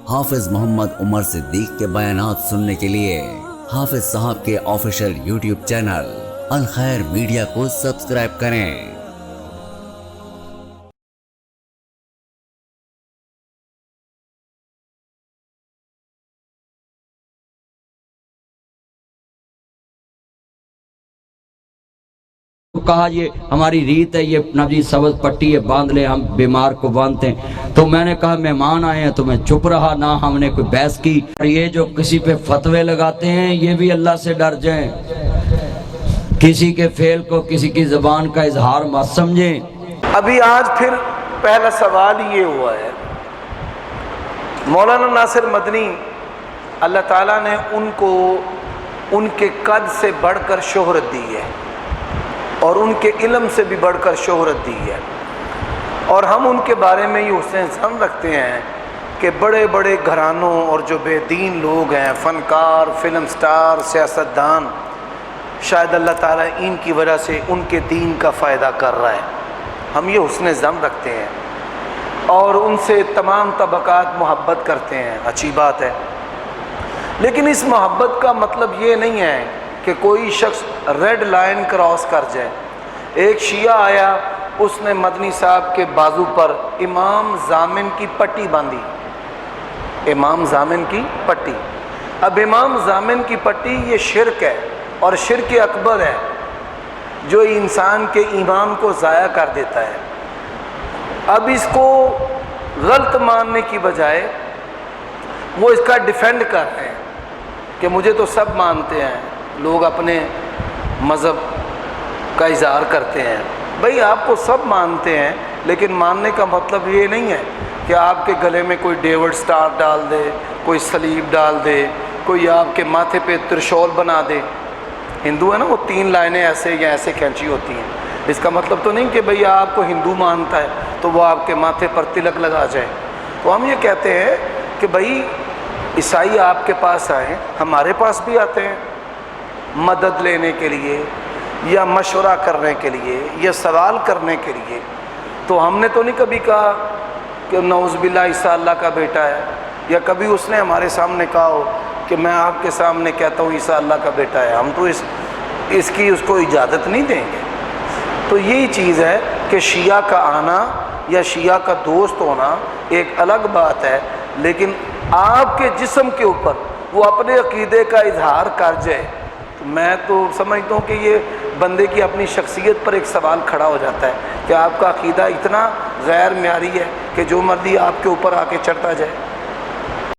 حافظ محمد عمر صدیق کے بیانات سننے کے لیے حافظ صاحب کے آفیشیل یوٹیوب چینل الخیر میڈیا کو سبسکرائب کریں۔ کہا یہ ہماری ریت ہے، یہ نبی سبز پٹی ہے باندھ لے، ہم بیمار کو باندھتے ہیں۔ تو میں نے کہا مہمان آئے ہیں تو میں چپ رہا، نہ ہم نے کوئی بحث کی۔ یہ جو کسی پہ فتوے لگاتے ہیں یہ بھی اللہ سے ڈر جائیں، کسی کے فعل کو کسی کی زبان کا اظہار مت سمجھیں۔ ابھی آج پھر پہلا سوال یہ ہوا ہے، مولانا ناصر مدنی اللہ تعالیٰ نے ان کو ان کے قد سے بڑھ کر شہرت دی ہے اور ان کے علم سے بھی بڑھ کر شہرت دی ہے، اور ہم ان کے بارے میں یہ حسن ظن رکھتے ہیں کہ بڑے بڑے گھرانوں اور جو بے دین لوگ ہیں، فنکار، فلم سٹار، سیاستدان، شاید اللہ تعالیٰ ان کی وجہ سے ان کے دین کا فائدہ کر رہا ہے، ہم یہ حسن ظن رکھتے ہیں اور ان سے تمام طبقات محبت کرتے ہیں، اچھی بات ہے۔ لیکن اس محبت کا مطلب یہ نہیں ہے کہ کوئی شخص ریڈ لائن کراس کر جائے۔ ایک شیعہ آیا، اس نے مدنی صاحب کے بازو پر امام ضامن کی پٹی باندھی، امام ضامن کی پٹی۔ اب امام ضامن کی پٹی یہ شرک ہے اور شرک اکبر ہے جو انسان کے ایمان کو ضائع کر دیتا ہے۔ اب اس کو غلط ماننے کی بجائے وہ اس کا ڈیفینڈ کر رہے ہیں کہ مجھے تو سب مانتے ہیں، لوگ اپنے مذہب کا اظہار کرتے ہیں۔ بھئی آپ کو سب مانتے ہیں، لیکن ماننے کا مطلب یہ نہیں ہے کہ آپ کے گلے میں کوئی ڈیوڈ سٹار ڈال دے، کوئی صلیب ڈال دے، کوئی آپ کے ماتھے پہ ترشول بنا دے۔ ہندو ہے نا، وہ 3 لائنیں ایسے یا ایسے کھینچی ہوتی ہیں، اس کا مطلب تو نہیں کہ بھئی آپ کو ہندو مانتا ہے تو وہ آپ کے ماتھے پر تلک لگا جائے۔ تو ہم یہ کہتے ہیں کہ بھئی عیسائی آپ کے پاس آئیں، ہمارے پاس بھی آتے ہیں مدد لینے کے لیے یا مشورہ کرنے کے لیے یا سوال کرنے کے لیے، تو ہم نے تو نہیں کبھی کہا کہ نعوذ باللہ عیسیٰ اللہ کا بیٹا ہے، یا کبھی اس نے ہمارے سامنے کہا ہو کہ میں آپ کے سامنے کہتا ہوں عیسیٰ اللہ کا بیٹا ہے۔ ہم تو اس کی اس کو اجازت نہیں دیں گے۔ تو یہی چیز ہے کہ شیعہ کا آنا یا شیعہ کا دوست ہونا ایک الگ بات ہے، لیکن آپ کے جسم کے اوپر وہ اپنے عقیدے کا اظہار کر جائے تو میں تو سمجھتا ہوں کہ یہ بندے کی اپنی شخصیت پر ایک سوال کھڑا ہو جاتا ہے کہ آپ کا عقیدہ اتنا غیر معیاری ہے کہ جو مرضی آپ کے اوپر آ کے چڑھتا جائے۔